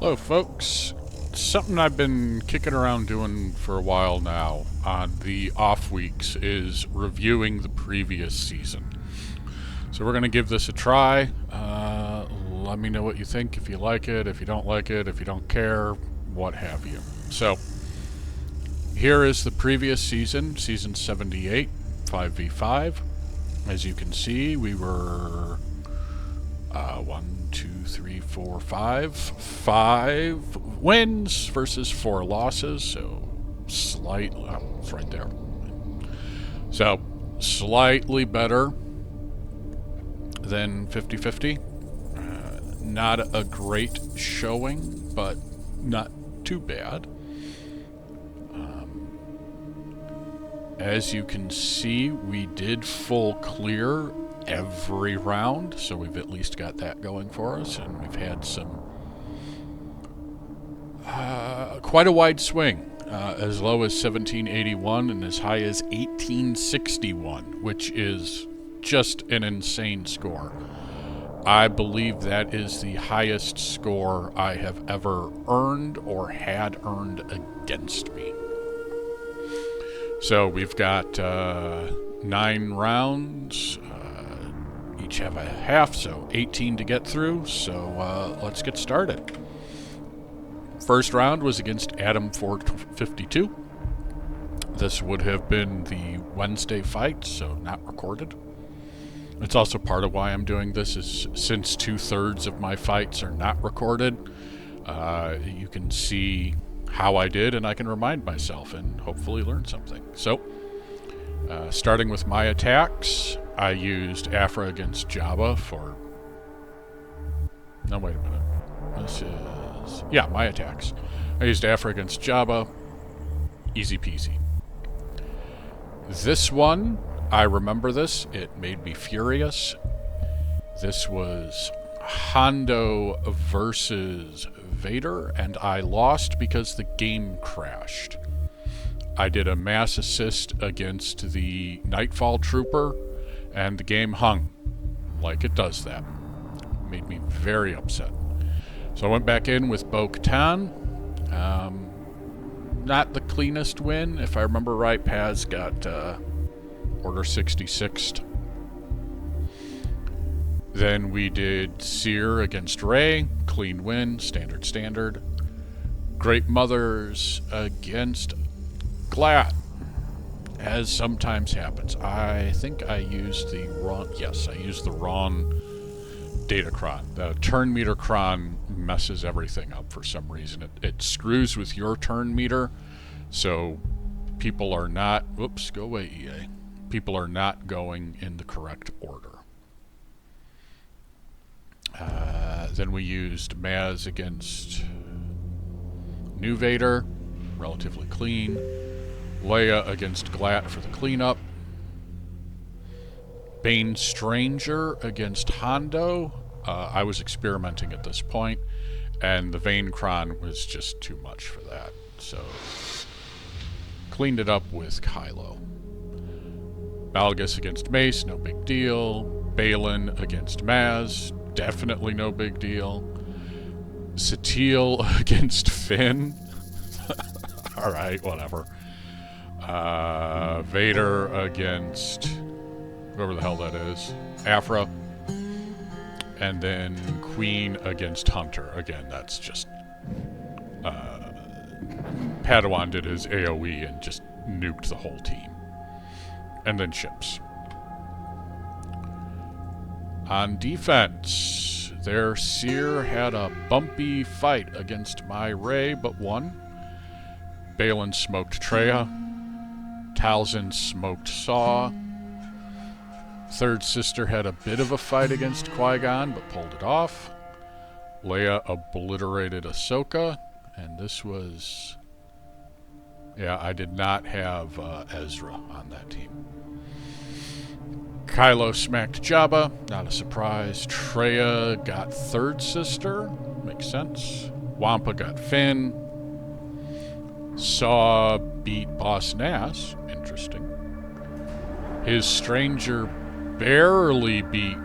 Hello, folks. Something I've been kicking around doing for a while now on the off weeks is reviewing the previous season. So we're going to give this a try. Let me know what you think, if you like it, if you don't like it, if you don't care, what have you. So here is the previous season, season 78, 5v5. As you can see, we were 5 wins versus 4 losses, so it's right there. So slightly better than 50-50. Not a great showing, but not too bad. As you can see, we did full clear every round, so we've at least got that going for us, and we've had some quite a wide swing, as low as 1781 and as high as 1861, which is just an insane score. I believe that is the highest score I have ever earned or had earned against me. So we've got 9 rounds, each have a half, so 18 to get through, so let's get started. First round was against Adam 452. This would have been the Wednesday fight, so not recorded. It's also part of why I'm doing this, is since 2/3 of my fights are not recorded, you can see how I did, and I can remind myself and hopefully learn something. So, starting with my attacks, I used Afra against Jabba for... No, wait a minute. This is... Yeah, my attacks. I used Afra against Jabba. Easy peasy. This one, I remember this. It made me furious. This was Hondo versus Vader, and I lost because the game crashed. I did a mass assist against the Nightfall Trooper, and the game hung. Like it does that. Made me very upset. So I went back in with Bo-Katan. Not the cleanest win. If I remember right, Paz got Order 66'd. Then we did Seer against Rey. Clean win. Standard. Great Mothers against Glat. As sometimes happens. I think I used the wrong... Yes, I used the wrong Datacron. The turn meter cron messes everything up for some reason. It screws with your turn meter, so people are not... Whoops, go away, EA. People are not going in the correct order. Then we used Maz against New Vader, relatively clean. Leia against Glat for the cleanup. Bane Stranger against Hondo. I was experimenting at this point, and the Vane Kron was just too much for that, so cleaned it up with Kylo. Malgus against Mace, no big deal. Balin against Maz, definitely no big deal. Satele against Finn. Alright, whatever. Vader against whoever the hell that is. Afra. And then Queen against Hunter. Again, that's just... Padawan did his AoE and just nuked the whole team. And then ships. On defense, their Seer had a bumpy fight against my Rey, but won. Balin smoked Traya. Talzin smoked Saw. Third Sister had a bit of a fight against Qui-Gon, but pulled it off. Leia obliterated Ahsoka, and this was... Yeah, I did not have Ezra on that team. Kylo smacked Jabba, not a surprise. Traya got Third Sister, makes sense. Wampa got Finn. Saw beat Boss Nass, interesting. His Stranger barely beat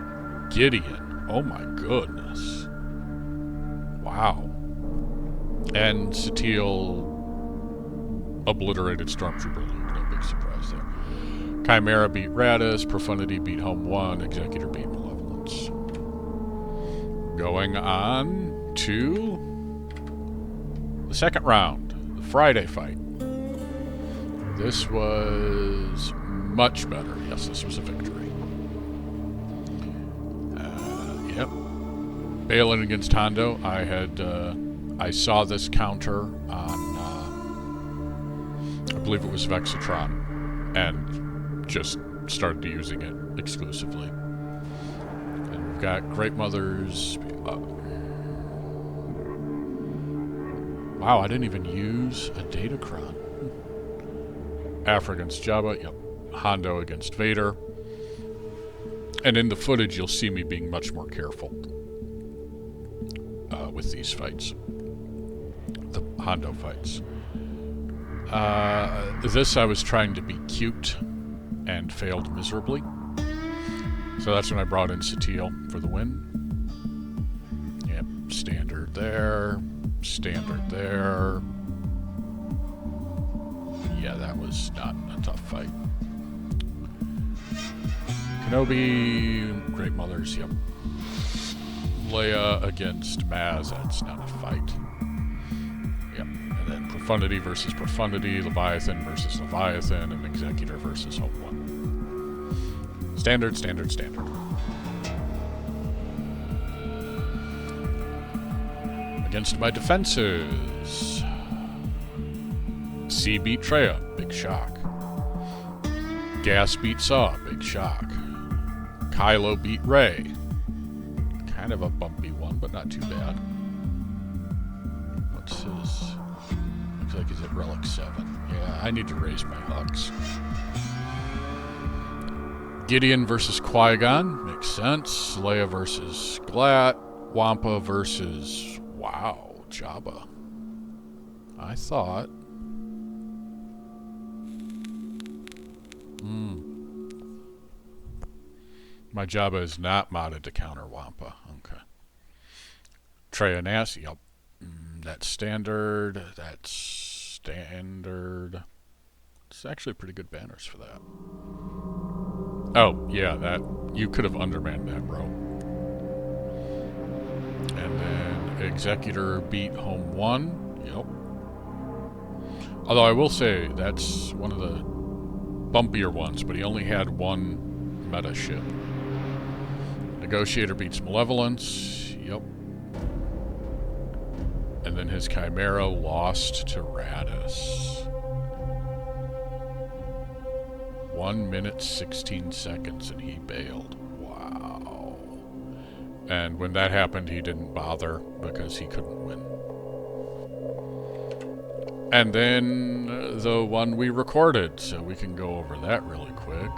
Gideon. Oh my goodness. Wow. And Satele obliterated Stormtrooper Luke. No big surprise there. Chimera beat Radis. Profundity beat Home 1. Executor beat Malevolence. Going on to the second round, the Friday fight. This was much better. Yes, this was a victory. Yep. Balin against Hondo. I saw this counter on, I believe it was Vexatron, and just started using it exclusively. And we've got Great Mothers. Wow, I didn't even use a Datacron. Afra against Jabba. Yep. Hondo against Vader. And in the footage, you'll see me being much more careful with these fights. The Hondo fights. This I was trying to be cute and failed miserably. So that's when I brought in Satele for the win. Yep, standard there. Standard there. Yeah, that was not a tough fight. Kenobi, Great Mothers, yep. Leia against Maz, that's not a fight. Yep. And then Profundity versus Profundity, Leviathan versus Leviathan, and Executor versus Hope 1. Standard, standard, standard. Against my defenses. C beat Traya, big shock. Gas beat Saw, big shock. Kylo beat Rey. Kind of a bumpy one, but not too bad. What's his... Looks like he's at Relic 7. Yeah, I need to raise my hugs. Gideon versus Qui-Gon, makes sense. Leia versus Glat. Wampa versus... Wow, Jabba. I thought... My Jabba is not modded to counter Wampa. Okay. Traya Nasty. Yep. That's standard. That's standard. It's actually pretty good banners for that. Oh, yeah, that... You could have undermanned that, bro. And then Executor beat Home 1. Yep. Although I will say, that's one of the bumpier ones, but he only had one meta ship. Negotiator beats Malevolence. Yep. And then his Chimera lost to Radis. 1 minute, 16 seconds, and he bailed. Wow. And when that happened, he didn't bother because he couldn't win. And then the one we recorded, so we can go over that really quick.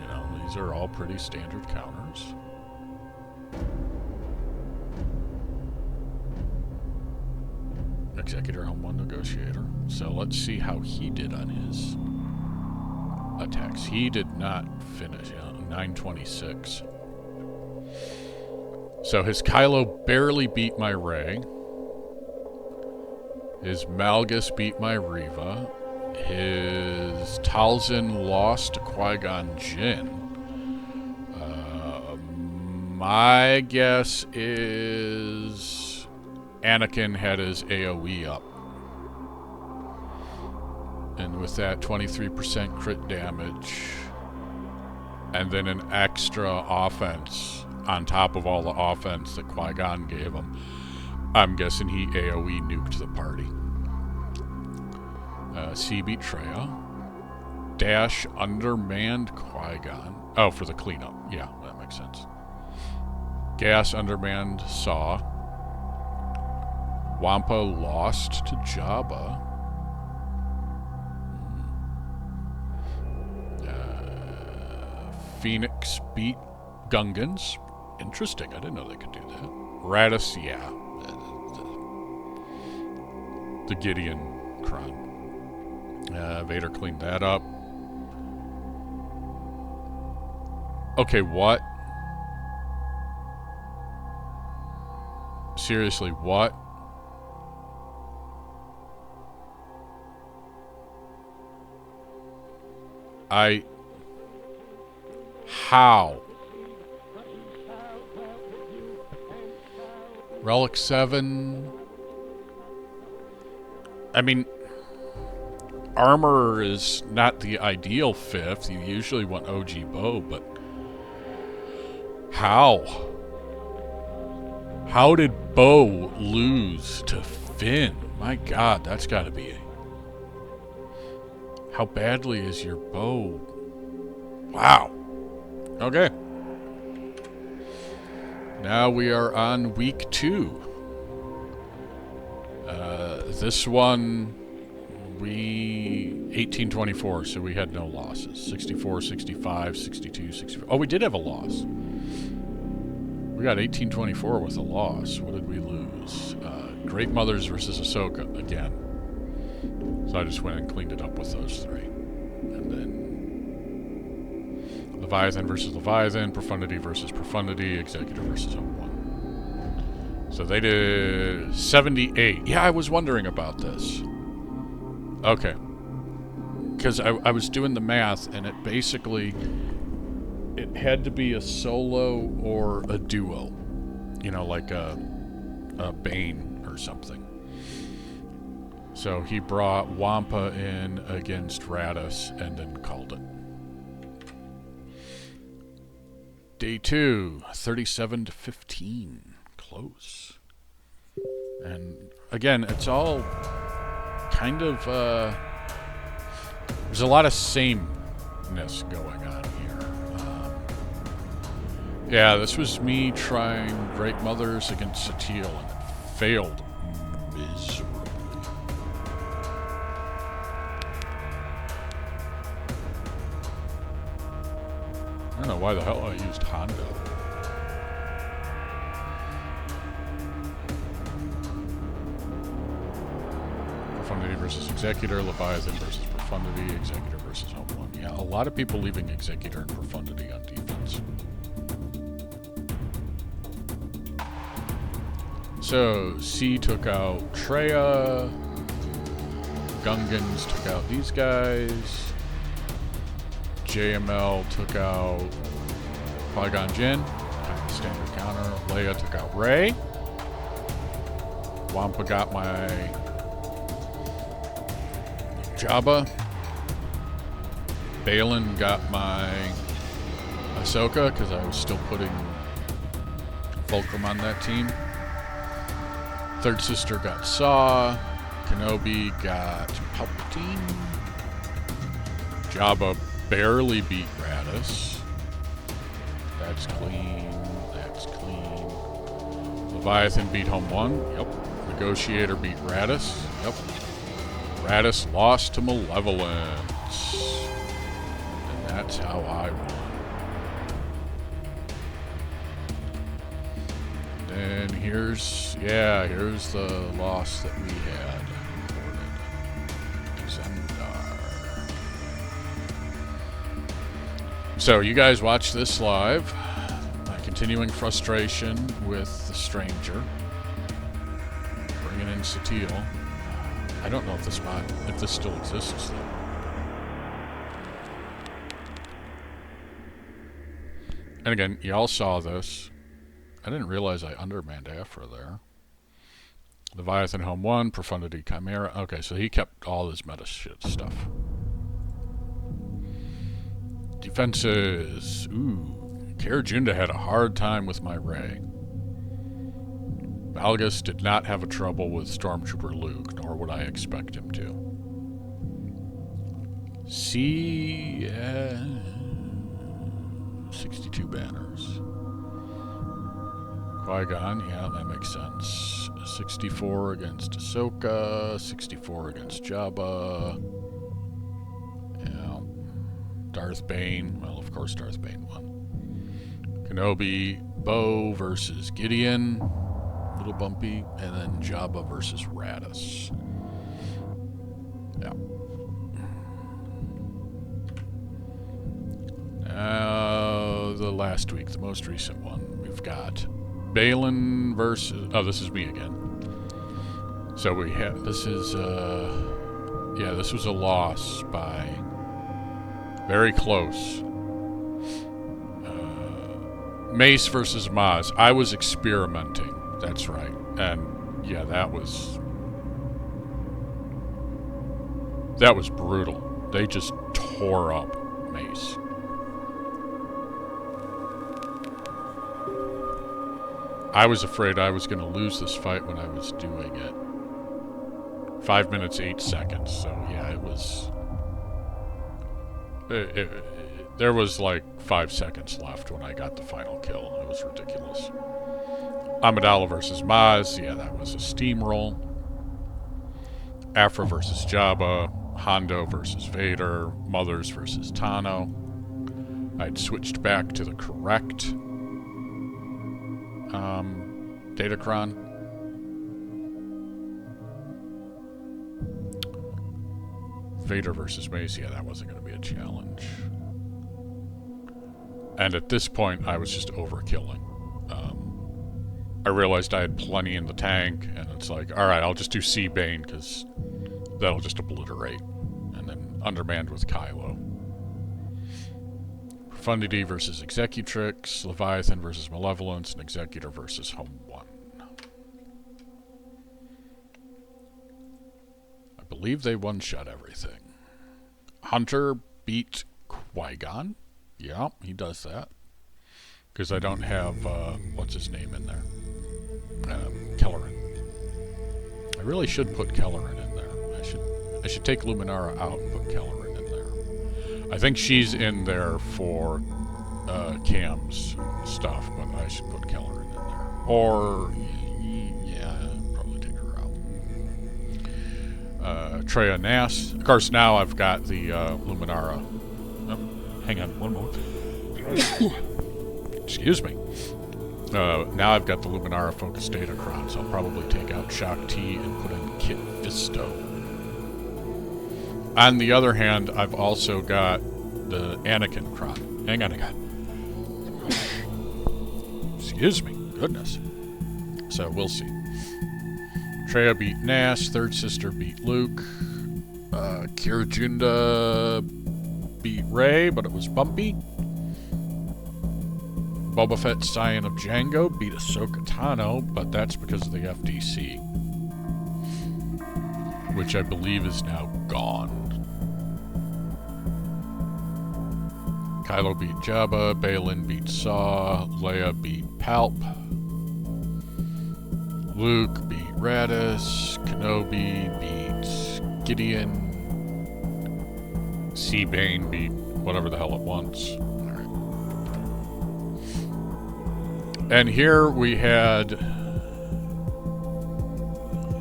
You know, these are all pretty standard counters. Executor, Home 1, Negotiator. So let's see how he did on his attacks. He did not finish, 926. So his Kylo barely beat my Rey. His Malgus beat my Reva. His Talzin lost to Qui-Gon Jinn. My guess is Anakin had his AoE up. And with that 23% crit damage, and then an extra offense on top of all the offense that Qui-Gon gave him, I'm guessing he AoE nuked the party. C beat Traya. Dash undermanned Qui-Gon. Oh, for the cleanup. Yeah, that makes sense. Gas undermanned Saw. Wampa lost to Jabba. Phoenix beat Gungans. Interesting. I didn't know they could do that. Radis, yeah. The Gideon Kron. Vader cleaned that up. Okay, what? Seriously, what? How? Relic 7. I mean, armor is not the ideal 5th. You usually want OG bow, but how? How did Bo lose to Finn? My God, that's got to be it. How badly is your bow? Wow. Okay. Now we are on week 2. This one, 1824, so we had no losses. 64, 65, 62, 64. Oh, we did have a loss. We got 1824 with a loss. What did we lose? Great Mothers versus Ahsoka again. So I just went and cleaned it up with those 3. And then Leviathan versus Leviathan, Profundity versus Profundity, Executive versus O1. So they did 78. Yeah, I was wondering about this. Okay. Because I was doing the math, and it basically... It had to be a solo or a duo. You know, like a Bane or something. So he brought Wampa in against Radis and then called it. Day 2, 37-15. Close. And again, it's all kind of... there's a lot of sameness going on here. Yeah, this was me trying Great Mothers against Satil, and it failed miserably. I don't know why the hell I used Hondo. Profundity versus Executor, Leviathan versus Profundity, Executor versus Home One. Yeah, a lot of people leaving Executor and Profundity on defense. So, C took out Treya. Gungans took out these guys. JML took out Qui-Gon Jinn. Kind of standard counter. Leia took out Rey. Wampa got my Jabba. Balin got my Ahsoka, because I was still putting Fulcrum on that team. Third Sister got Saw. Kenobi got Palpatine. Jabba barely beat Radis. That's clean. That's clean. Leviathan beat Home One. Yep. Negotiator beat Radis. Yep. Radis lost to Malevolence. And that's how I won. And here's the loss that we had recorded. Zendar. So you guys watch this live. My continuing frustration with the Stranger. Bringing in Satil. I don't know if this still exists though. And again, y'all saw this. I didn't realize I undermanned Afra there. Leviathan Home 1, Profundity Chimera. Okay, so he kept all his meta shit stuff. Defenses. Ooh. Cara Junda had a hard time with my Rey. Valgus did not have a trouble with Stormtrooper Luke, nor would I expect him to. C... 62 banners. Qui-Gon, yeah, that makes sense. 64 against Ahsoka, 64 against Jabba. Yeah. Darth Bane, well, of course Darth Bane won. Kenobi, Bo versus Gideon, a little bumpy, and then Jabba versus Radis. Yeah. Now, the last week, the most recent one, we've got Balin versus... Oh, this is me again. So we have... This is... this was a loss by Very close. Mace versus Maz. I was experimenting. That's right. And yeah, that was brutal. They just tore up Mace. I was afraid I was going to lose this fight when I was doing it. 5 minutes, 8 seconds. So yeah, it was... there was like 5 seconds left when I got the final kill. It was ridiculous. Amidala versus Maz. Yeah, that was a steamroll. Afra versus Jabba. Hondo versus Vader. Mothers versus Tano. I'd switched back to the correct Datacron. Vader versus Mace. Yeah, that wasn't going to be a challenge. And at this point, I was just overkilling. I realized I had plenty in the tank, and it's like, alright, I'll just do C-Bane, because that'll just obliterate. And then undermanned with Kylo. Profundity versus Executrix, Leviathan versus Malevolence, and Executor versus Home 1. I believe they one-shot everything. Hunter beat Qui-Gon. Yeah, he does that. Because I don't have, what's his name in there? Kelleran. I really should put Kelleran in there. I should take Luminara out and put Kelleran in there. I think she's in there for Cam's stuff, but I should put Kelleran in there. Or, yeah, probably take her out. Traya Nass. Of course, now I've got the Luminara. Oh, hang on, one more. Excuse me. Now I've got the Luminara focused Datacron, so I'll probably take out Shock T and put in Kit Fisto. On the other hand, I've also got the Anakin Cron. Hang on a second. Excuse me. Goodness. So we'll see. Traya beat Nash. Third Sister beat Luke. Kira Junda beat Rey, but it was bumpy. Boba Fett Scion of Django beat Ahsoka Tano, but that's because of the FDC. Which I believe is now gone. Kylo beat Jabba, Balin beat Saw, Leia beat Palp, Luke beat Radis, Kenobi beat Gideon, C-Bane beat whatever the hell it wants. And here we had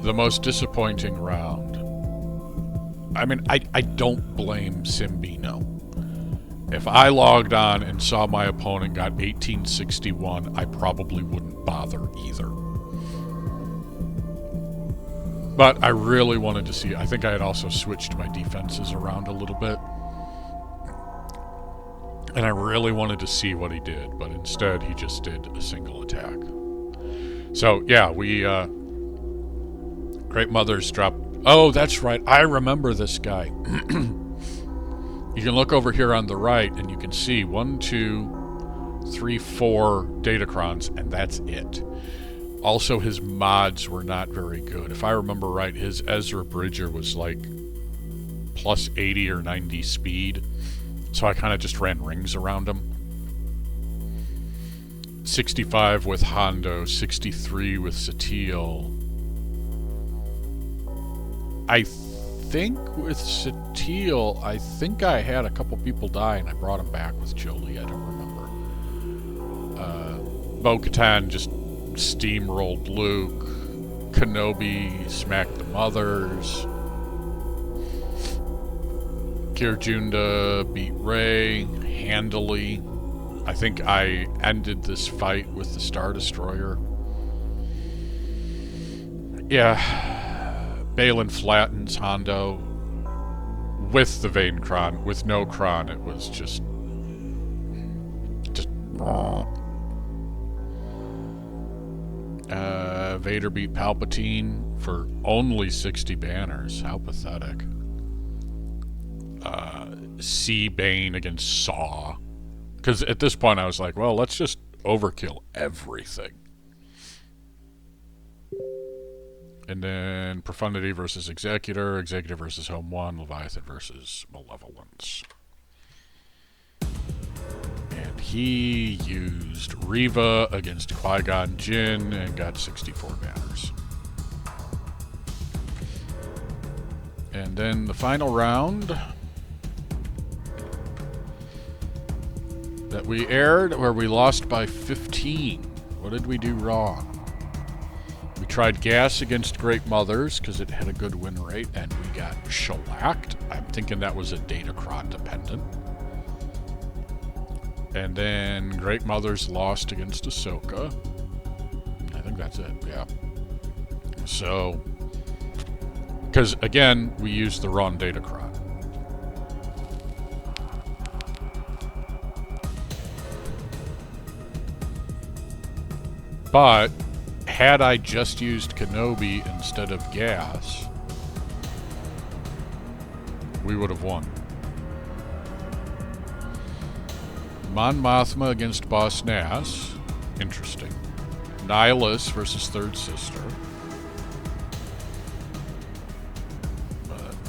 the most disappointing round. I mean, I don't blame Simbino. If I logged on and saw my opponent got 1861, I probably wouldn't bother either. But I really wanted to see. I think I had also switched my defenses around a little bit. And I really wanted to see what he did, but instead he just did a single attack. So, yeah, we, Great Mothers dropped... Oh, that's right, I remember this guy. You can look over here on the right, and you can see 1, 2, 3, 4 Datacrons, and that's it. Also, his mods were not very good. If I remember right, his Ezra Bridger was like plus 80 or 90 speed. So I kind of just ran rings around him. 65 with Hondo, 63 with Satele. I think with Satele, I think I had a couple people die and I brought him back with Jolie, I don't remember. Bo-Katan just steamrolled Luke. Kenobi smacked the mothers. Kira Junda beat Rey handily. I think I ended this fight with the Star Destroyer. Yeah. Balin flattens Hondo with the Vane Cron. With no Cron, it was just... Vader beat Palpatine for only 60 banners. How pathetic. C Bane against Saw. Because at this point I was like, well, let's just overkill everything. And then Profundity versus Executor, Executor versus Home 1, Leviathan versus Malevolence. And he used Reva against Qui-Gon Jinn and got 64 banners. And then the final round that we aired, where we lost by 15. What did we do wrong? We tried Gas against Great Mothers because it had a good win rate, and we got shellacked. I'm thinking that was a Datacron dependent. And then Great Mothers lost against Ahsoka. I think that's it, yeah. So, because again, we used the wrong Datacron. But had I just used Kenobi instead of Gas, we would have won. Mon Mothma against Boss Nass. Interesting. Nihilus versus Third Sister.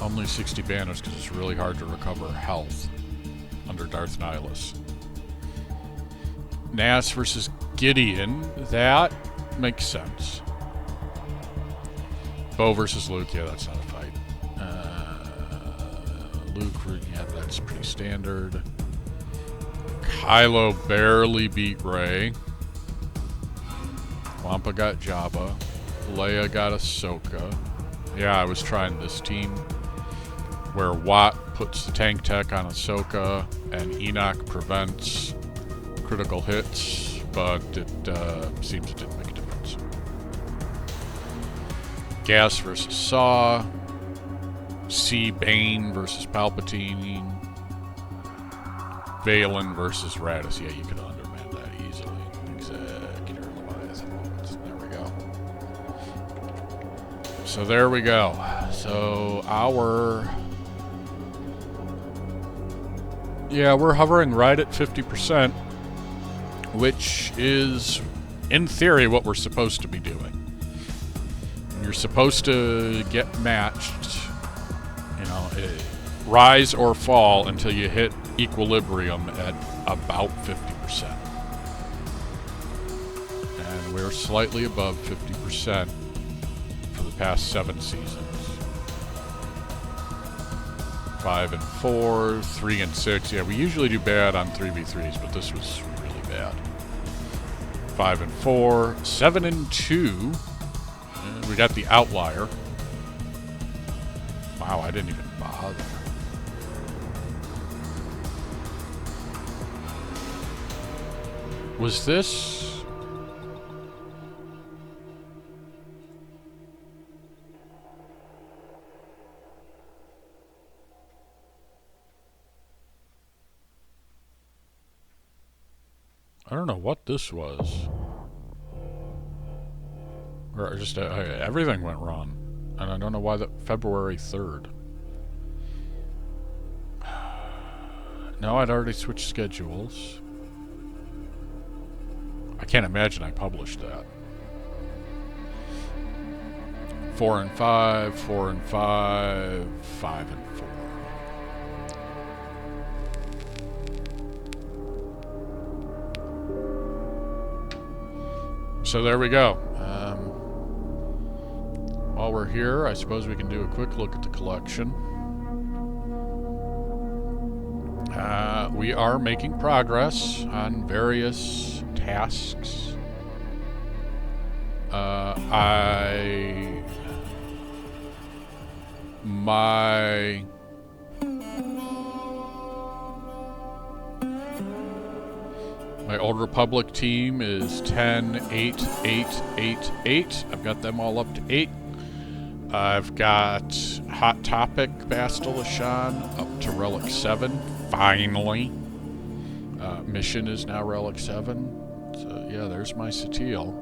Only 60 banners because it's really hard to recover health under Darth Nihilus. Nass versus Gideon. That makes sense. Bo versus Luke. Yeah, that's not a fight. Luke, yeah, that's pretty standard. Kylo barely beat Rey. Wampa got Jabba. Leia got Ahsoka. Yeah, I was trying this team where Watt puts the tank tech on Ahsoka and Enoch prevents critical hits, but it seems it didn't make a difference. Gas versus Saw. C Bane versus Palpatine. Valen versus Radis. Yeah, you could undermine that easily. Executor, Leviathan. There we go. So there we go. So we're hovering right at 50%, which is, in theory, what we're supposed to be doing. You're supposed to get matched, rise or fall until you hit equilibrium at about 50%. And we're slightly above 50% for the past 7 seasons. 5 and 4, 3 and 6. Yeah, we usually do bad on 3v3s, but this was really bad. 5 and 4, 7 and 2. And we got the outlier. Wow, I didn't even bother. Was this... I don't know what this was. Or just everything went wrong. And I don't know why February 3rd. No, I'd already switched schedules. I can't imagine I published that. 4 and 5, 4 and 5, 5 and 4. So there we go. While we're here, I suppose we can do a quick look at the collection. We are making progress on various tasks. My Old Republic team is 10, 8, 8, 8, 8. I've got them all up to 8. I've got Hot Topic Bastilashan up to Relic 7, finally. Mission is now Relic 7. So yeah, there's my Satele.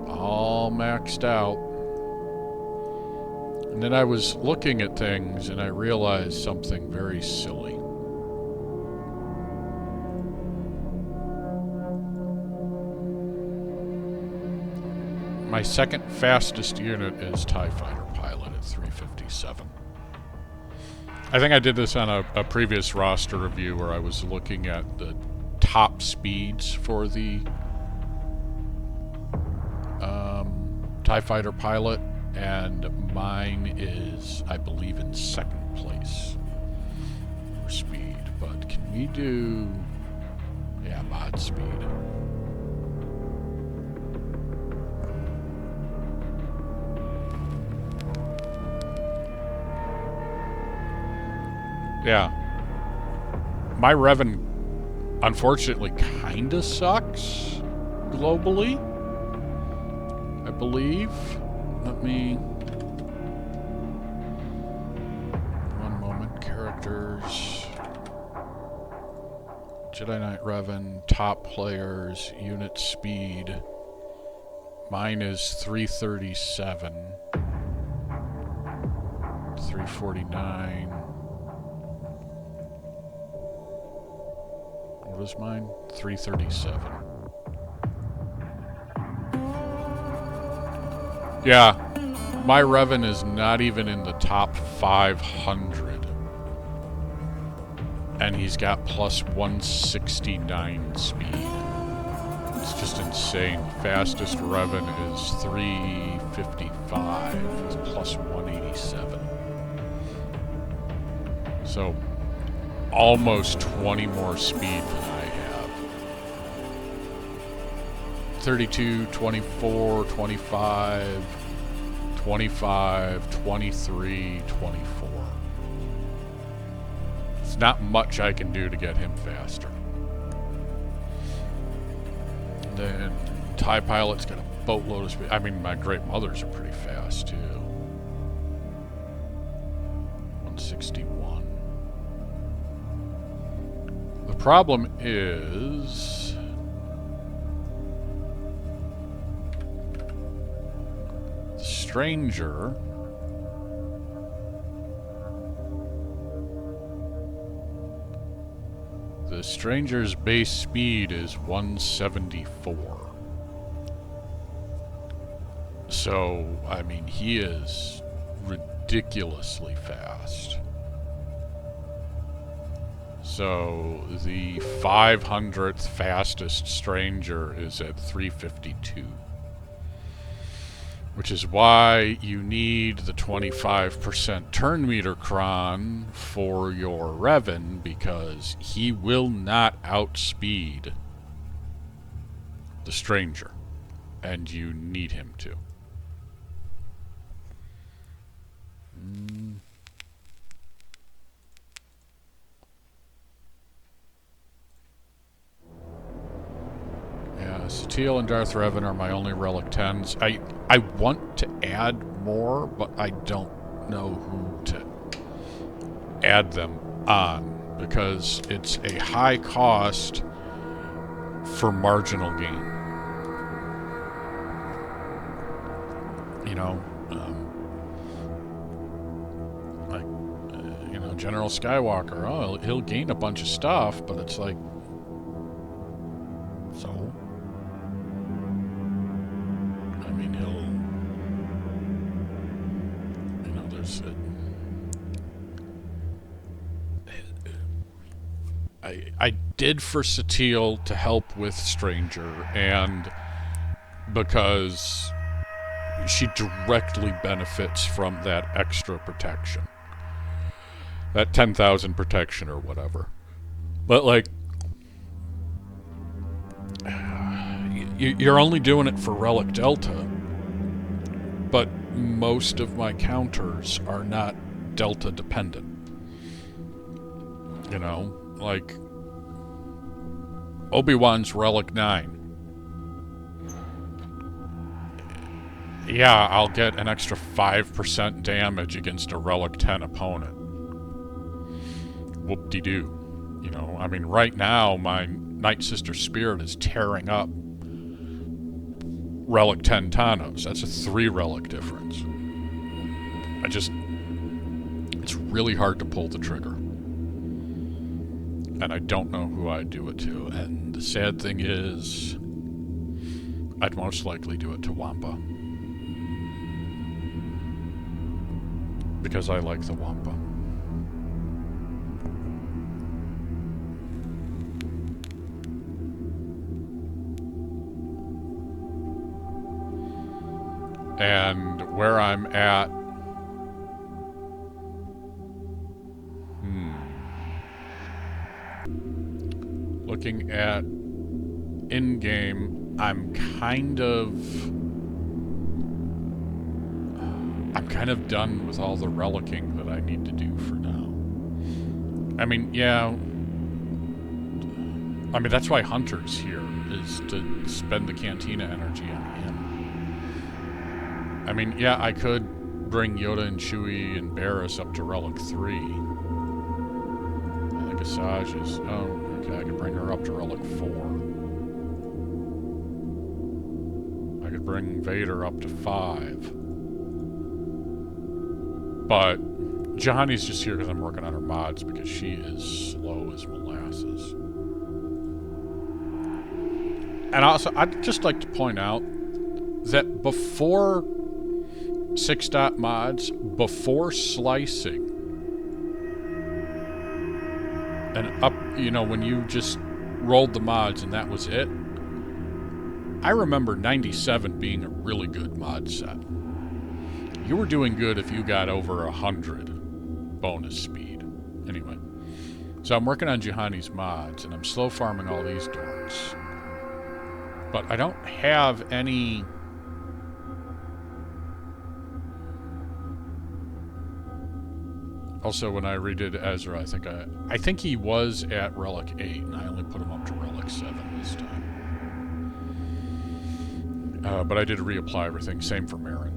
All maxed out. And then I was looking at things and I realized something very silly. My second fastest unit is TIE Fighter Pilot at 357. I think I did this on a previous roster review where I was looking at the top speeds for the TIE Fighter Pilot, and mine is, I believe, in second place for speed. But can we do... yeah, mod speed. Yeah. My Revan, unfortunately, kinda sucks globally, I believe. Let me... one moment. Characters. Jedi Knight Revan, top players, unit speed. Mine is 337. 349. What is mine? 337. Yeah, my Revan is not even in the top 500. And he's got plus 169 speed. It's just insane. Fastest Revan is 355. He's plus 187. So, almost 20 more speed than I have. 32, 24, 25, 25, 23, 24. It's not much I can do to get him faster. And then TIE Pilot's got a boatload of speed. I mean, my Great Mothers are pretty fast too. 161. The problem is the Stranger The Stranger's base speed is 174. So, I mean, he is ridiculously fast. So, the 500th fastest Stranger is at 352. Which is why you need the 25% turn meter cron for your Revan, because he will not outspeed the Stranger, and you need him to. Yeah, Satele and Darth Revan are my only Relic 10s. I want to add more, but I don't know who to add them on, because it's a high cost for marginal gain. You know, General Skywalker, oh, he'll gain a bunch of stuff, but it's like, so? I mean, there's I did for Satele to help with Stranger, and because she directly benefits from that extra protection. That 10,000 protection or whatever. But, like, you're only doing it for Relic Delta, but most of my counters are not Delta dependent. You know, like Obi-Wan's Relic 9. Yeah, I'll get an extra 5% damage against a Relic 10 opponent. Whoop-de-doo. You know, I mean, right now, my Night Sister Spirit is tearing up Relic 10 Tanos. That's a 3 relic difference. it's really hard to pull the trigger. And I don't know who I'd do it to. And the sad thing is, I'd most likely do it to Wampa. Because I like the Wampa. And where I'm at... Looking at in-game, I'm kind of done with all the relicking that I need to do for now. I mean, yeah. I mean, that's why Hunter's here, is to spend the Cantina energy on him. I mean, yeah, I could bring Yoda and Chewie and Barriss up to Relic 3. I think Asajj is... Oh, okay, I could bring her up to Relic 4. I could bring Vader up to 5. But Juhani's just here because I'm working on her mods because she is slow as molasses. And also, I'd just like to point out that before 6-dot mods, before slicing, and up, you know, when you just rolled the mods and that was it, I remember 97 being a really good mod set. You were doing good if you got over 100 bonus speed. Anyway, so I'm working on Juhani's mods, and I'm slow farming all these dorks. But I don't have any... Also, when I redid Ezra, I think he was at Relic 8, and I only put him up to Relic 7 this time. But I did reapply everything. Same for Marin.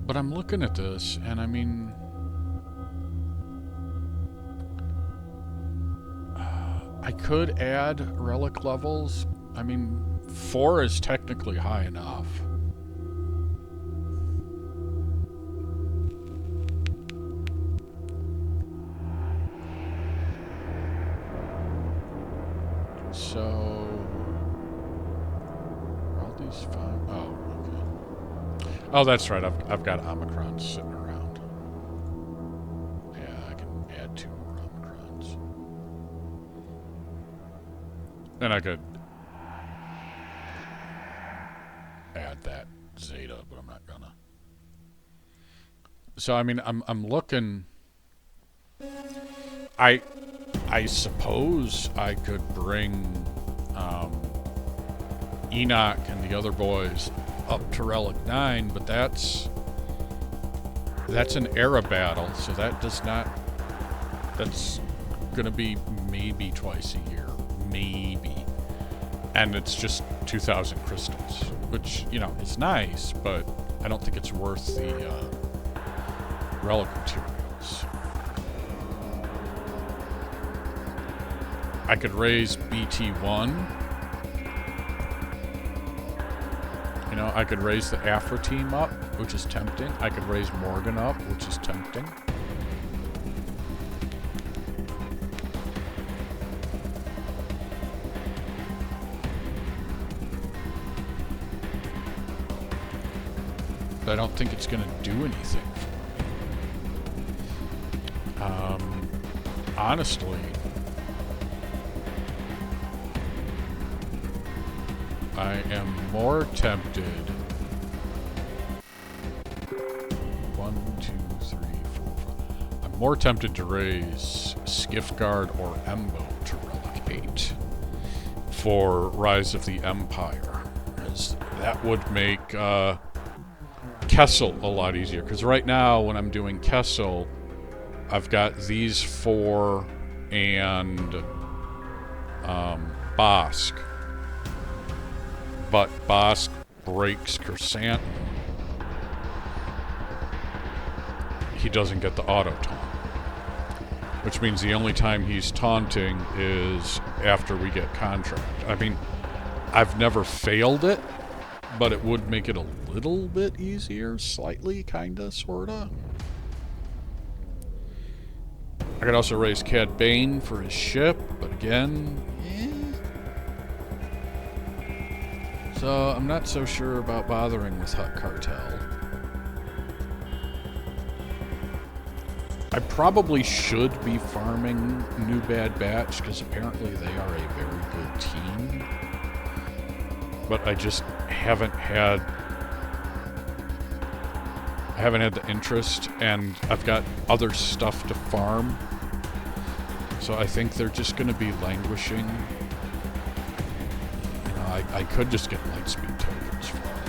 But I'm looking at this, and I mean... I could add relic levels. I mean, 4 is technically high enough. So... are all these fine? Oh, okay. Oh, that's right. I've got Omicrons sitting around. Yeah, I can add 2 more Omicrons. And I could add that Zeta, but I'm not gonna. So I mean, I'm looking. I suppose I could bring Enoch and the other boys up to Relic 9, but that's an era battle, so that does not. That's gonna be maybe twice a year. Maybe. And it's just 2,000 crystals, which, you know, is nice, but I don't think it's worth the relic materials. I could raise BT1. You know, I could raise the Afra team up, which is tempting. I could raise Morgan up, which is tempting. I don't think it's going to do anything for me. Honestly, I am more tempted. 1, 2, 3, 4, 5. I'm more tempted to raise Skiffguard or Embo to Relic 8 for Rise of the Empire, as that would make Kessel a lot easier, because right now when I'm doing Kessel, I've got these 4 and Bosk, but Bosk breaks Kersantin. He doesn't get the auto taunt, which means the only time he's taunting is after we get contract. I mean, I've never failed it, but it would make it a little bit easier, slightly, kinda, sorta. I could also raise Cad Bane for his ship, but again, So I'm not so sure about bothering with Hut Cartel. I probably should be farming New Bad Batch, because apparently they are a very good team. But I just haven't had the interest, and I've got other stuff to farm. So I think they're just going to be languishing. You know, I could just get Lightspeed tokens for them.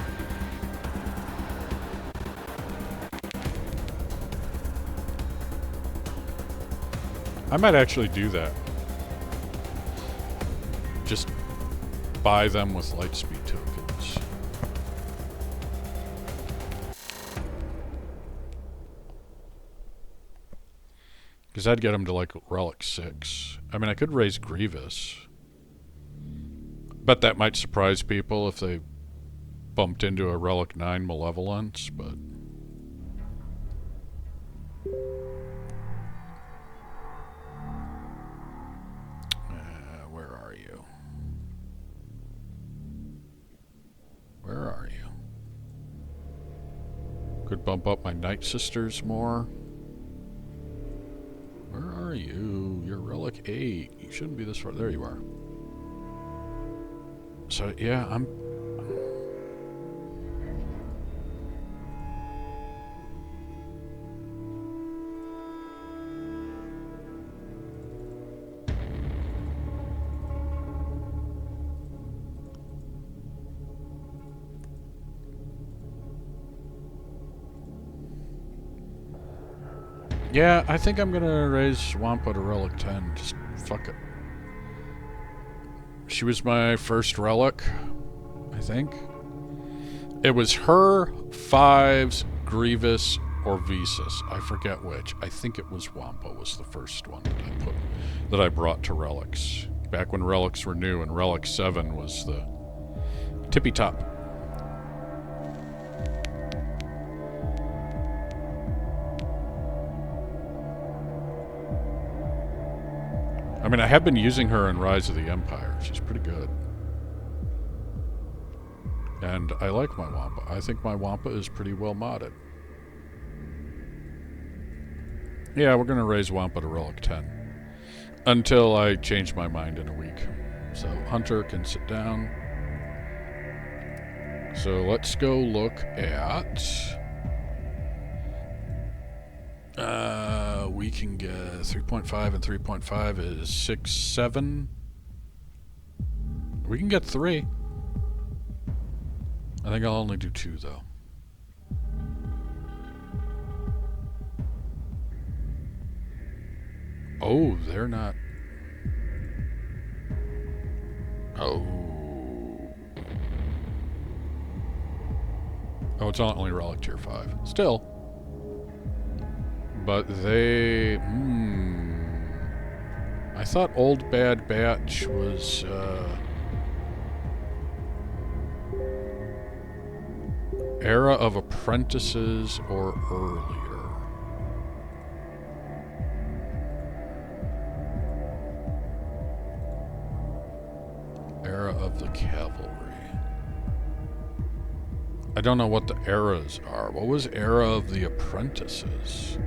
I might actually do that. Just buy them with Lightspeed tokens. Because I'd get them to like Relic 6. I mean, I could raise Grievous. Bet that might surprise people if they bumped into a Relic 9 Malevolence, but... where are you? Where are you? Could bump up my Night Sisters more. Where are you? You're Relic 8. You shouldn't be this far. There you are. So, yeah, I'm... Yeah, I think I'm gonna raise Wampa to Relic 10. Just fuck it. She was my first Relic, I think. It was her, Fives, Grievous, or Visas. I forget which. I think it was Wampa was the first one that I brought to Relics. Back when Relics were new and Relic 7 was the tippy top. I mean, I have been using her in Rise of the Empire. She's pretty good. And I like my Wampa. I think my Wampa is pretty well modded. Yeah, we're going to raise Wampa to Relic 10. Until I change my mind in a week. So Hunter can sit down. So let's go look at... we can get 3.5 and 3.5 is 6, 7. We can get 3. I think I'll only do 2 though. Oh, they're not. Oh. Oh, it's only Relic Tier 5. Still. But they... I thought Old Bad Batch was... Era of Apprentices or earlier. Era of the Cavalry. I don't know what the eras are. What was Era of the Apprentices?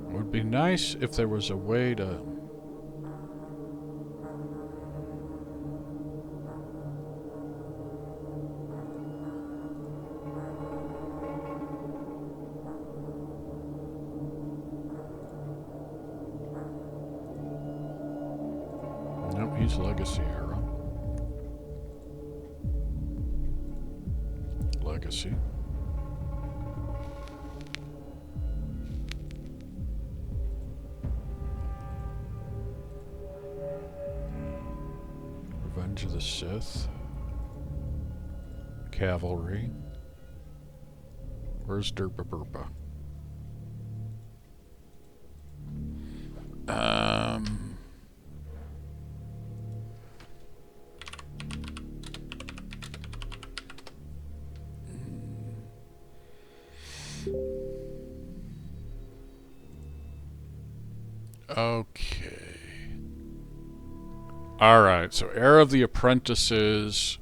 It would be nice if there was a way to... Nope, he's Legacy era. Legacy. Revenge of the Sith. Cavalry. Where's Derpa Burpa? Okay. Alright, so Era of the Apprentices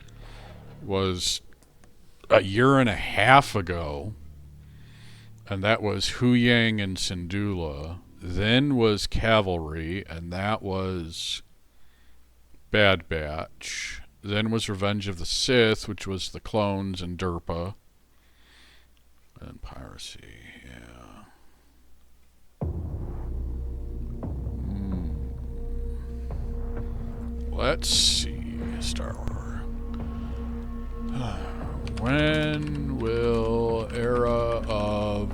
was a year and a half ago. And that was Huyang and Syndulla. Then was Cavalry, and that was Bad Batch. Then was Revenge of the Sith, which was the clones and Derpa. And Piracy, yeah. Let's see. Star Wars. When will Era of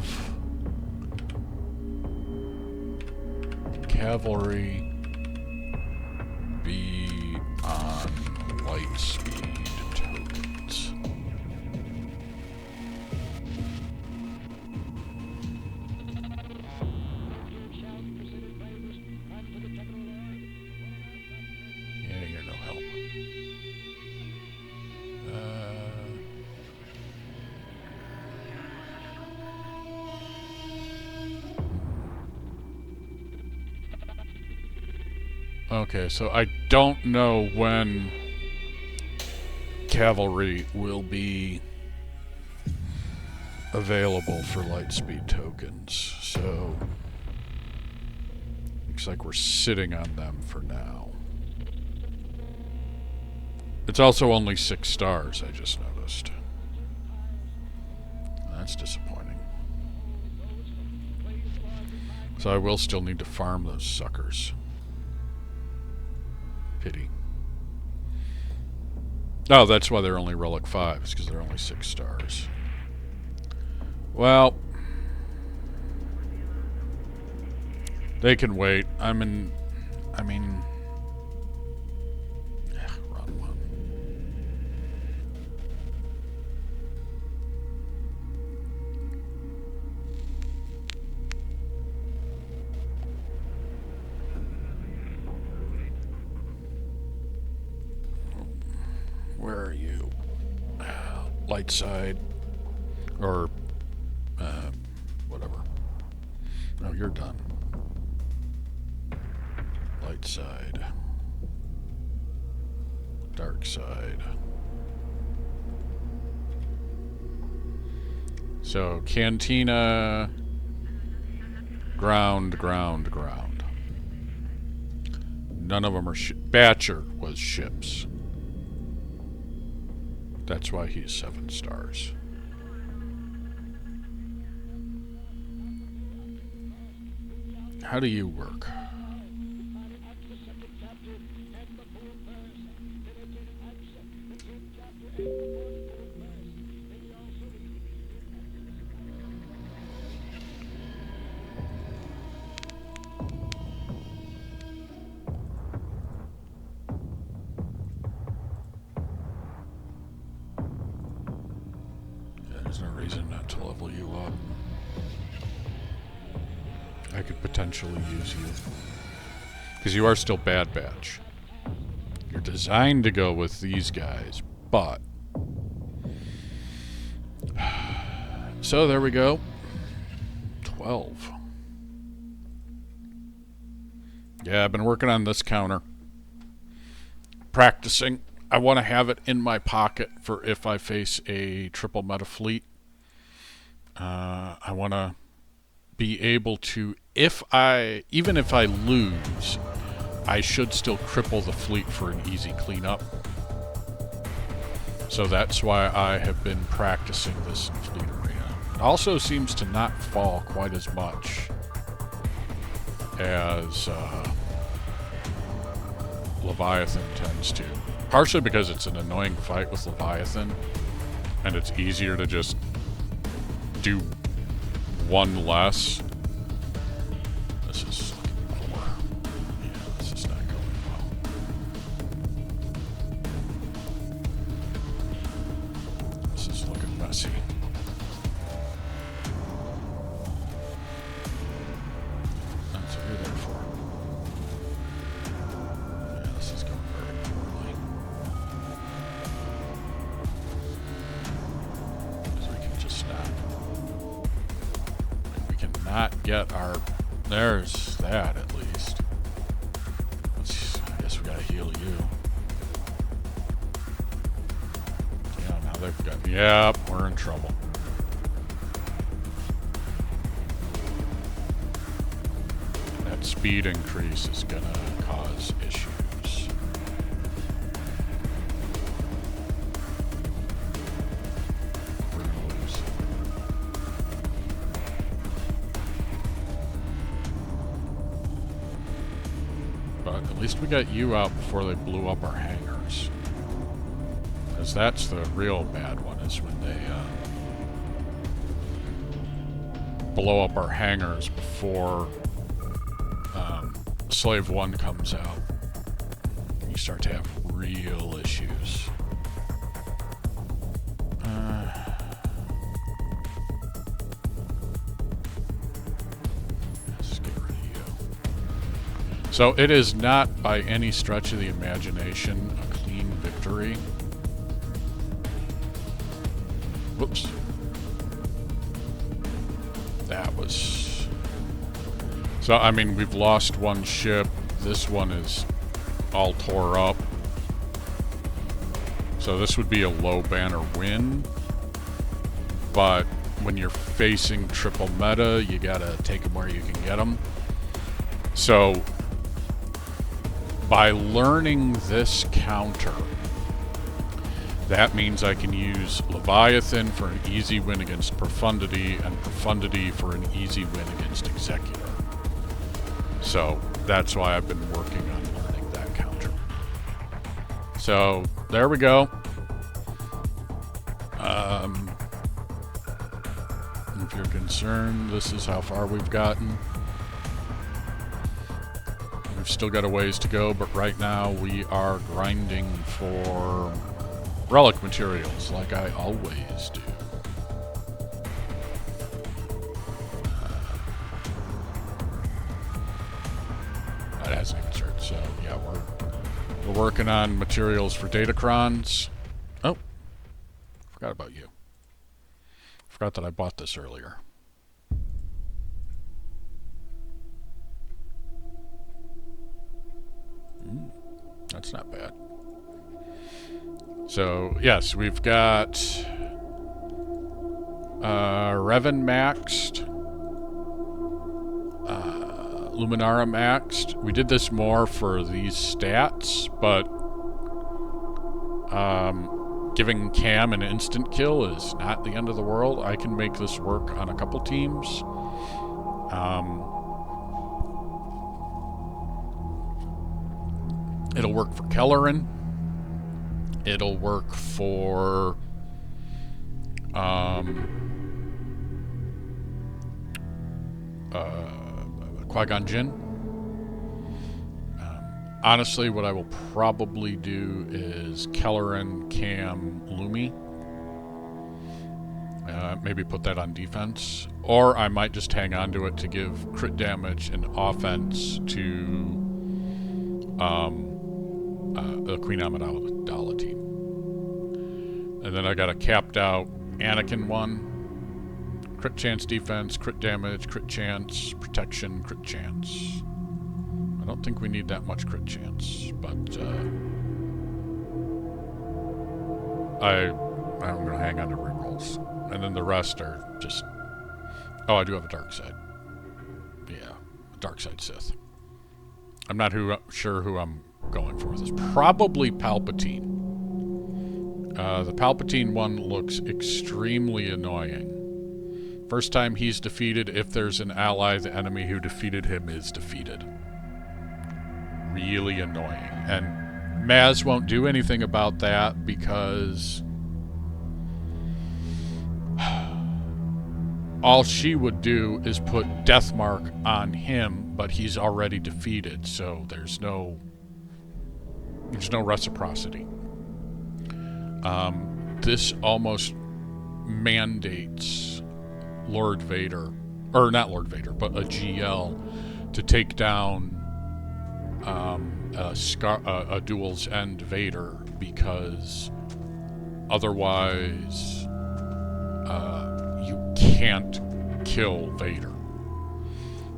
Cavalry be on Lightspeed tokens? Yeah, you're no help. Okay, so I don't know when Cavalry will be available for Lightspeed tokens, so looks like we're sitting on them for now. It's also only 6 stars, I just noticed. That's disappointing. So I will still need to farm those suckers. Pity. Oh, that's why they're only Relic 5s, because they're only 6 stars. Well, they can wait. Run one. Where are you? Light side. Or, whatever. Oh, you're done. Light side. Dark side. So, Cantina. Ground. None of them are Batcher was ships. That's why he's 7 stars. How do you work? There's no reason not to level you up. I could potentially use you. Because you are still Bad Batch. You're designed to go with these guys, but... So there we go. 12. Yeah, I've been working on this counter. Practicing. I want to have it in my pocket for if I face a triple meta fleet. I want to be able to, even if I lose, I should still cripple the fleet for an easy cleanup. So that's why I have been practicing this in Fleet Arena. It also seems to not fall quite as much as Leviathan tends to. Partially because it's an annoying fight with Leviathan, and it's easier to just do one less. This is looking poor. Yeah, this is not going well. This is looking messy. That's what you're there for. Yeah, this is going very poorly. Because we can just not... We cannot get our There's that, at least. I guess we gotta heal you. Yeah, now they've got... Yep, we're in trouble. That speed increase is gonna cause issues. We're gonna lose. But at least we got you out before they blew up our hangars. Because that's the real bad one, is when they blow up our hangars before Slave 1 comes out. And you start to have real issues. Let's get rid of you. So it is not by any stretch of the imagination a clean victory. Whoops. That was... So, I mean, we've lost one ship. This one is all tore up. So this would be a low banner win. But when you're facing triple meta, you gotta take them where you can get them. So, by learning this counter, that means I can use Leviathan for an easy win against Profundity, and Profundity for an easy win against Executor. So that's why I've been working on learning that counter. So there we go. If you're concerned, this is how far we've gotten. We've still got a ways to go, but right now we are grinding for relic materials like I always do. That hasn't even started, so yeah, we're working on materials for Datacrons. Oh, forgot about you. Forgot that I bought this earlier. That's not bad. So, yes, we've got Revan maxed, Luminara maxed. We did this more for these stats, but giving Cam an instant kill is not the end of the world. I can make this work on a couple teams. It'll work for Kelleran. It'll work for Qui-Gon Jinn. Honestly, what I will probably do is Kelleran, Cam, Lumi. Maybe put that on defense. Or I might just hang on to it to give crit damage and offense to the Queen Amidala team. And then I got a capped out Anakin one. Crit chance defense, crit damage, crit chance, protection, crit chance. I don't think we need that much crit chance, but I'm going to hang on to rerolls. And then the rest are just... Oh, I do have a dark side. Yeah, dark side Sith. I'm not sure who I'm going for with this. Probably Palpatine. The Palpatine one looks extremely annoying. First time he's defeated, if there's an ally, the enemy who defeated him is defeated. Really annoying. And Maz won't do anything about that because all she would do is put Deathmark on him, but he's already defeated, so there's no reciprocity. This almost mandates Lord Vader, or not Lord Vader, but a GL to take down a Duel's End Vader, because otherwise you can't kill Vader.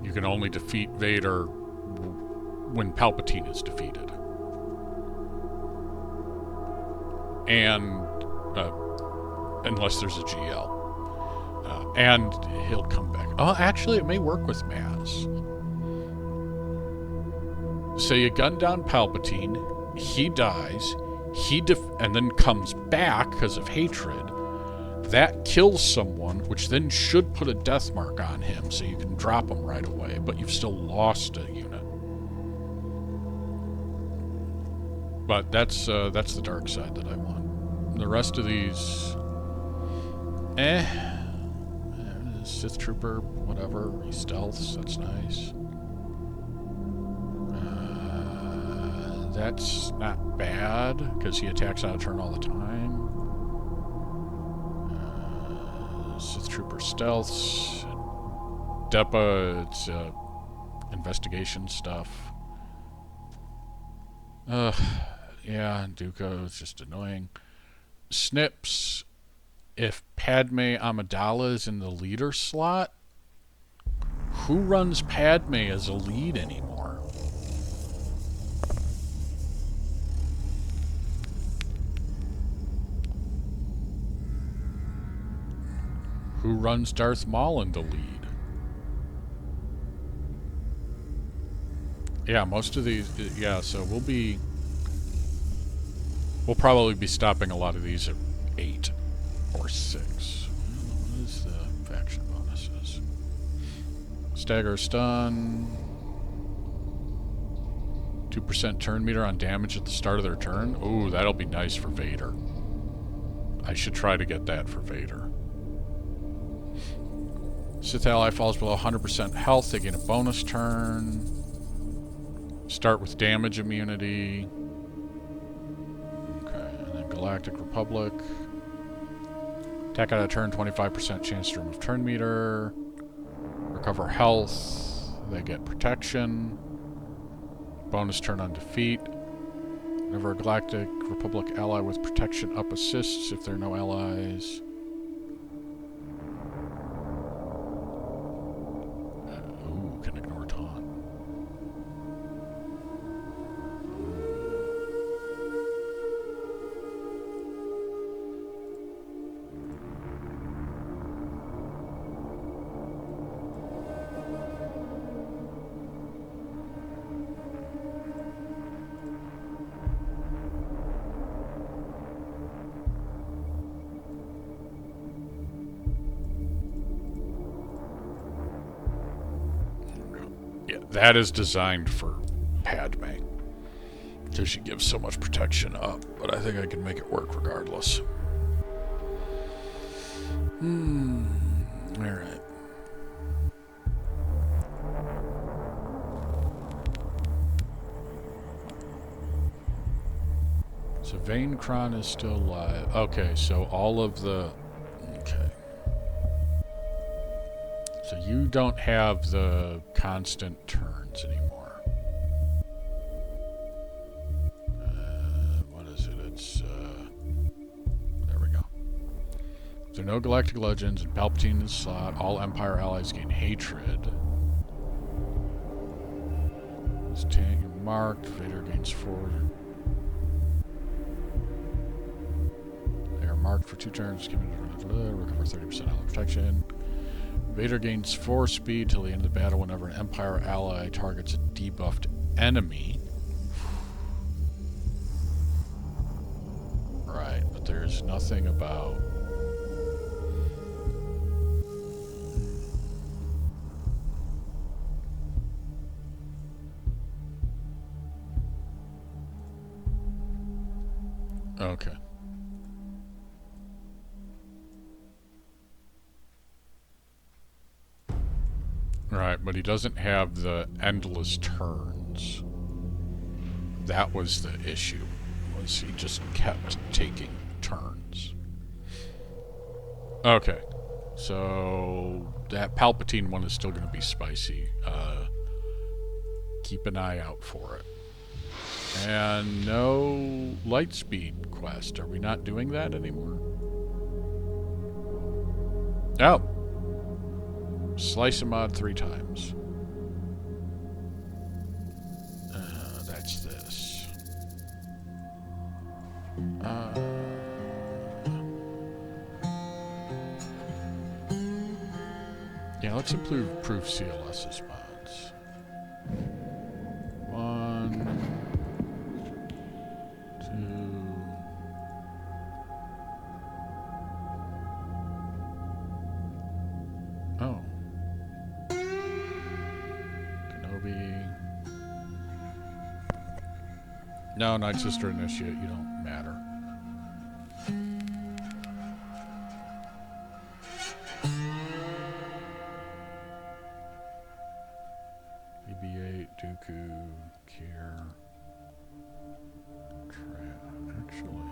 You can only defeat Vader when Palpatine is defeated. And unless there's a GL. And he'll come back. Oh, actually, it may work with Maz. So you gun down Palpatine, he dies, and then comes back because of hatred. That kills someone, which then should put a death mark on him, so you can drop him right away, but you've still lost a unit. But that's the dark side that I want. The rest of these, Sith Trooper, whatever. He stealths, that's nice. That's not bad, because he attacks out of turn all the time. Sith Trooper stealths. Depa, it's investigation stuff. Yeah, Dooku is just annoying. Snips, if Padme Amidala is in the leader slot, who runs Padme as a lead anymore? Who runs Darth Maul in the lead? Yeah, most of these, yeah, so we'll probably be stopping a lot of these at 8 or 6. What is the faction bonuses? Stagger stun. 2% turn meter on damage at the start of their turn. Ooh, that'll be nice for Vader. I should try to get that for Vader. Sith ally falls below 100% health, they gain a bonus turn. Start with damage immunity. Galactic Republic. Attack out of turn, 25% chance to remove turn meter. Recover health. They get protection. Bonus turn on defeat. Whenever a Galactic Republic ally with protection up assists if there are no allies. Ooh, can ignore taunt. Yeah, that is designed for Padme, because she gives so much protection up, but I think I can make it work regardless. Alright. So Vaincron is still alive. Okay, so all of the... Okay. So you don't have the constant turns anymore. What is it? It's, there we go. There are no Galactic Legends, and Palpatine in the slot. All Empire allies gain hatred. This tank marked. Vader gains 4. They are marked for 2 turns. Recover 30% health protection. Vader gains 4 speed till the end of the battle whenever an Empire ally targets a debuffed enemy. Right, but there's nothing about... Okay. Right, but he doesn't have the endless turns. That was the issue, was he just kept taking turns. Okay, so that Palpatine one is still going to be spicy. Keep an eye out for it. And no Lightspeed quest. Are we not doing that anymore? Oh. Slice a mod 3 times. let's improve CLS response. 1, 2. Oh. Kenobi. No, Night Sister Initiate, you don't matter. BB-8, Dooku, Kier. Actually.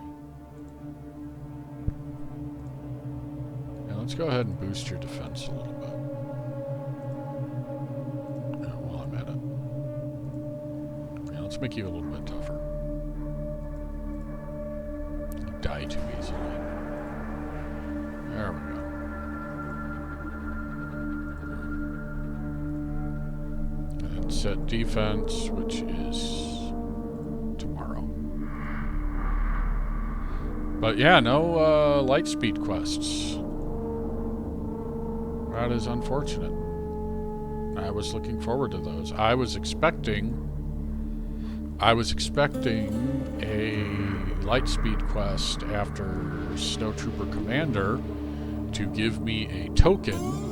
Yeah, let's go ahead and boost your defense a little bit. While I'm at it. Yeah, let's make you a little bit tougher. You die too easily. There we go. And set defense, which is tomorrow. But yeah, no light speed quests. That is unfortunate. I was looking forward to those. I was expecting a lightspeed quest after Snowtrooper Commander to give me a token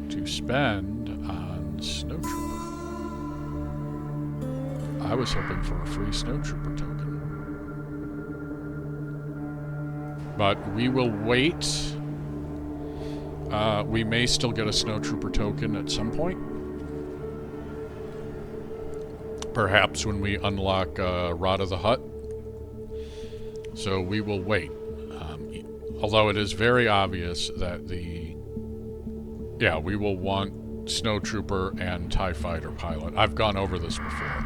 to spend on Snowtrooper. I was hoping for a free Snowtrooper token. But we will wait. We may still get a Snowtrooper token at some point. Perhaps when we unlock Rod of the Hutt. So we will wait. Although it is very obvious that we will want Snowtrooper and TIE Fighter pilot. I've gone over this before.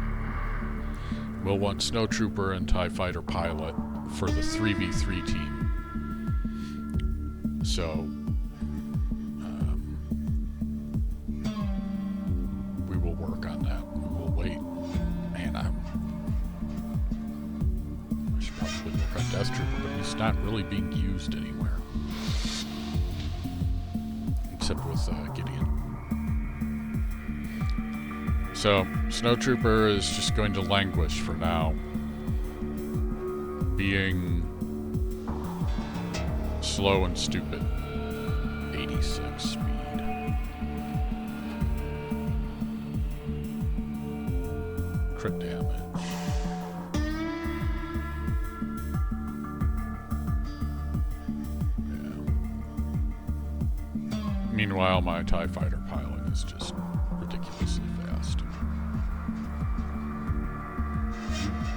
We'll want Snowtrooper and TIE Fighter pilot for the 3v3 team. So we will work on that. We will wait. Man, I should probably work on Death Trooper, but he's not really being used anywhere. Except with Gideon. So, Snowtrooper is just going to languish for now. Being slow and stupid. 86 speed. Crit damage. Yeah. Meanwhile, my TIE Fighter pilot is just ridiculously fast.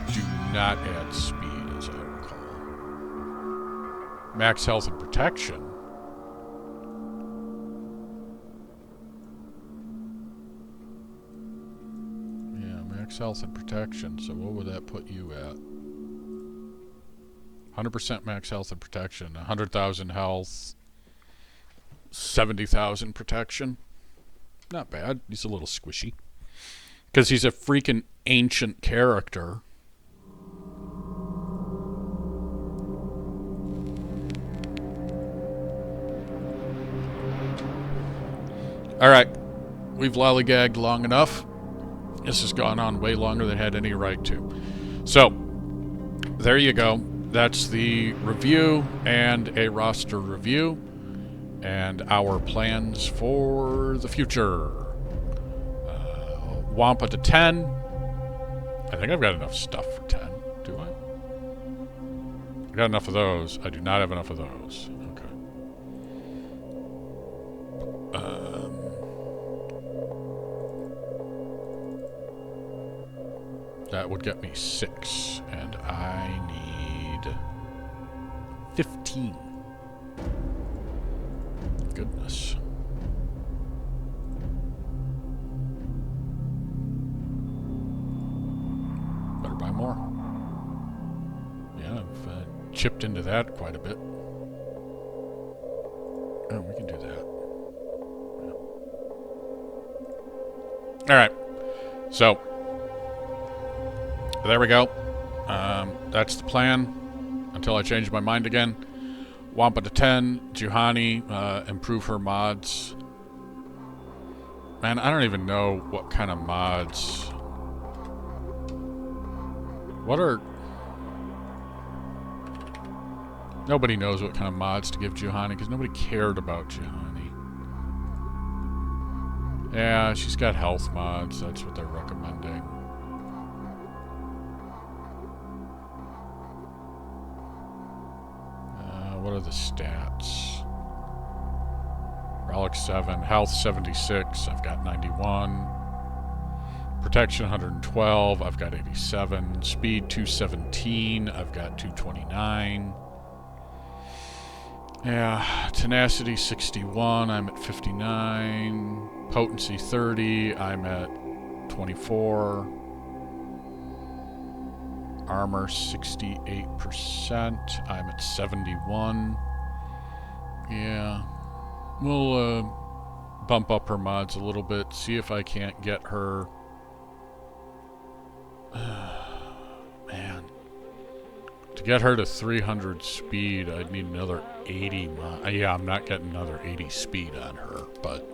You do not add speed, as I recall. Max health and protection. Yeah, max health and protection. So what would that put you at? 100% max health and protection. 100,000 health. 70,000 protection. Not bad. He's a little squishy. Because he's a freaking ancient character. Alright, we've lollygagged long enough. This has gone on way longer than it had any right to. So, there you go. That's the review and a roster review. And our plans for the future. Wampa to 10. I think I've got enough stuff for 10. Do I? I got enough of those. I do not have enough of those. Okay. That would get me 6, and I need 15. Goodness. Better buy more. Yeah, I've chipped into that quite a bit. Oh, we can do that. Yeah. Alright. So, there we go. That's the plan. Until I change my mind again. Wampa to 10. Juhani, improve her mods. Man, I don't even know what kind of mods. What are... Nobody knows what kind of mods to give Juhani because nobody cared about Juhani. Yeah, she's got health mods. That's what they're recommending. What are the stats? Relic 7, health 76, I've got 91. Protection 112, I've got 87. Speed 217, I've got 229. Yeah, tenacity 61, I'm at 59. Potency 30, I'm at 24. Armor 68%, I'm at 71. Yeah, we'll bump up her mods a little bit, see if I can't get her. Man, to get her to 300 speed, I'd need another 80 yeah, I'm not getting another 80 speed on her, but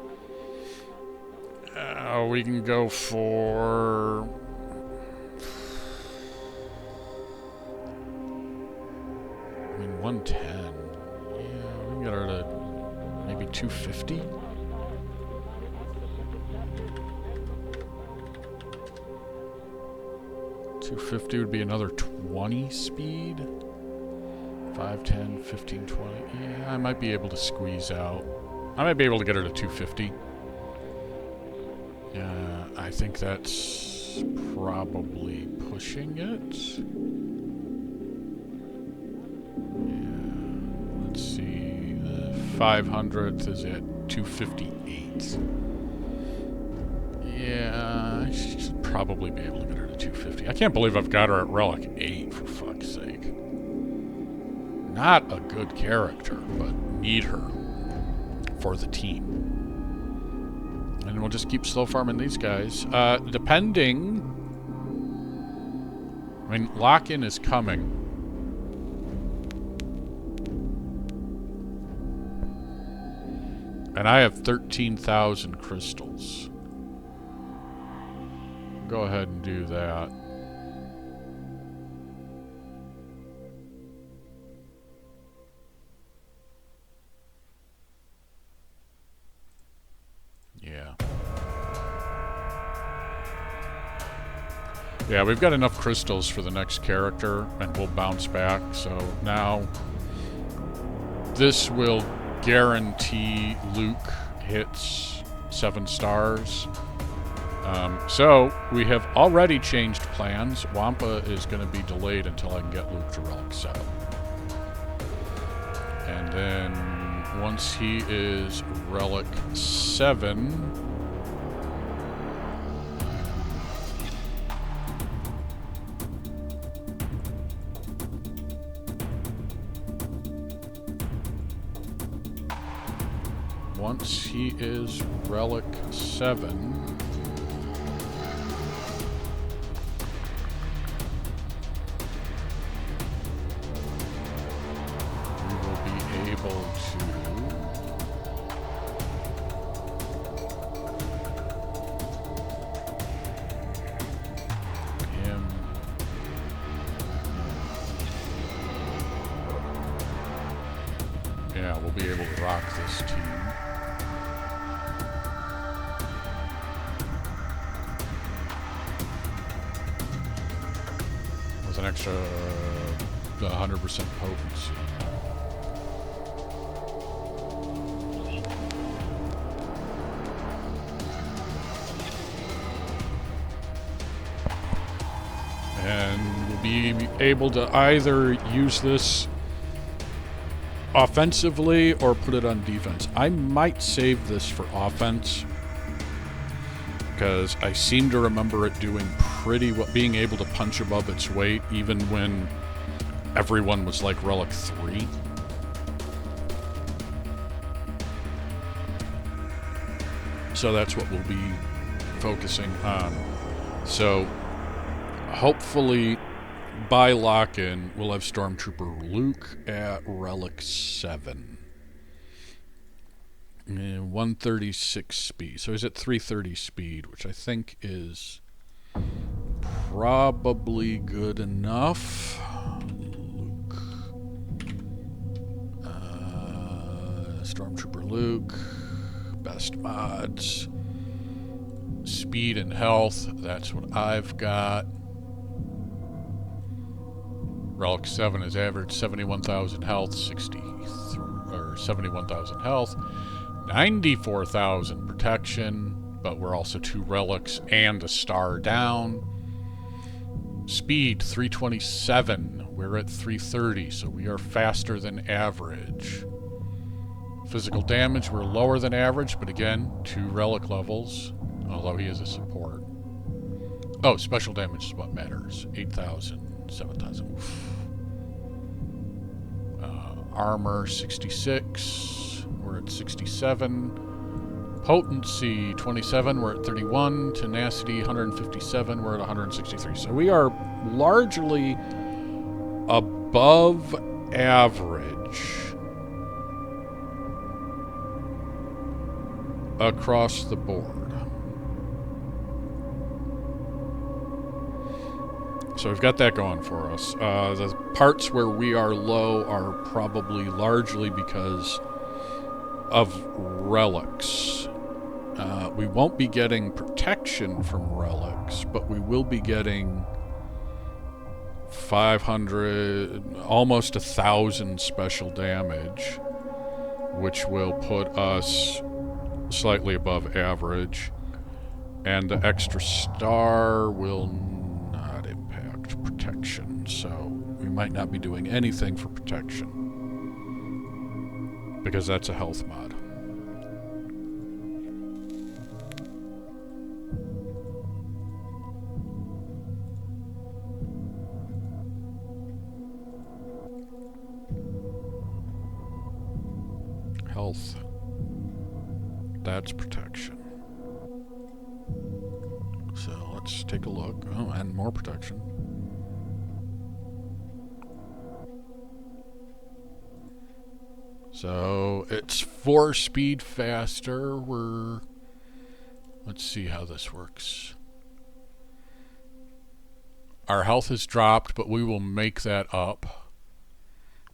we can go for... I mean, 110. Yeah, we can get her to maybe 250. $250 would be another 20 speed. 5, 10, 15, 20. Yeah, I might be able to squeeze out. I might be able to get her to 250. Yeah, I think that's probably pushing it. Yeah, let's see. The 500th is at 258. Yeah, I should probably be able to get her to 250. I can't believe I've got her at Relic 8, for fuck's sake. Not a good character, but need her for the team. And we'll just keep slow farming these guys. Depending... I mean, lock-in is coming. And I have 13,000 crystals. Go ahead and do that. Yeah. Yeah, we've got enough crystals for the next character, and we'll bounce back. So now, this will guarantee Luke hits 7 stars. So, we have already changed plans. Wampa is going to be delayed until I can get Luke to Relic 7. And then, once he is Relic 7... Once he is Relic 7... Yeah, we'll be able to rock this team. With an extra 100% potency. And we'll be able to either use this offensively or put it on defense. I might save this for offense because I seem to remember it doing pretty well, being able to punch above its weight even when everyone was like Relic 3. So that's what we'll be focusing on. So hopefully by lock-in, we'll have Stormtrooper Luke at Relic 7. And 136 speed. So he's at 330 speed, which I think is probably good enough. Luke. Stormtrooper Luke. Best mods. Speed and health. That's what I've got. Relic 7 is average 71,000 health, 71,000 health, 94,000 protection, but we're also 2 relics and a star down. Speed 327, we're at 330, so we are faster than average. Physical damage, we're lower than average, but again, 2 relic levels, although he is a support. Oh, special damage is what matters. 8,000. 7,000. Armor 66. We're at 67. Potency 27. We're at 31. Tenacity 157. We're at 163. So we are largely above average across the board. So we've got that going for us. The parts where we are low are probably largely because of relics. We won't be getting protection from relics, but we will be getting 500, almost 1,000 special damage, which will put us slightly above average. And the extra star will not impact protection, so we might not be doing anything for protection, because that's a health mod. Health. That's protection. So let's take a look. Oh, and more protection. So it's 4 speed faster. Let's see how this works. Our health has dropped, but we will make that up.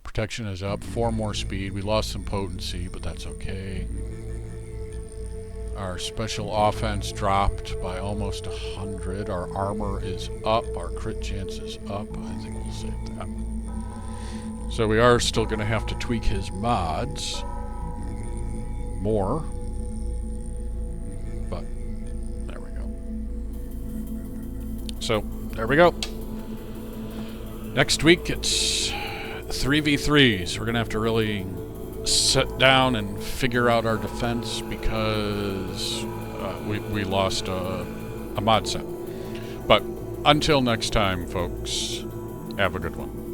Protection is up, 4 more speed. We lost some potency, but that's okay. Our special offense dropped by almost 100. Our armor is up. Our crit chance is up. I think we'll save that. So we are still going to have to tweak his mods more. But there we go. So there we go. Next week it's 3v3s. We're going to have to really sit down and figure out our defense because we lost a mod set. But until next time, folks, have a good one.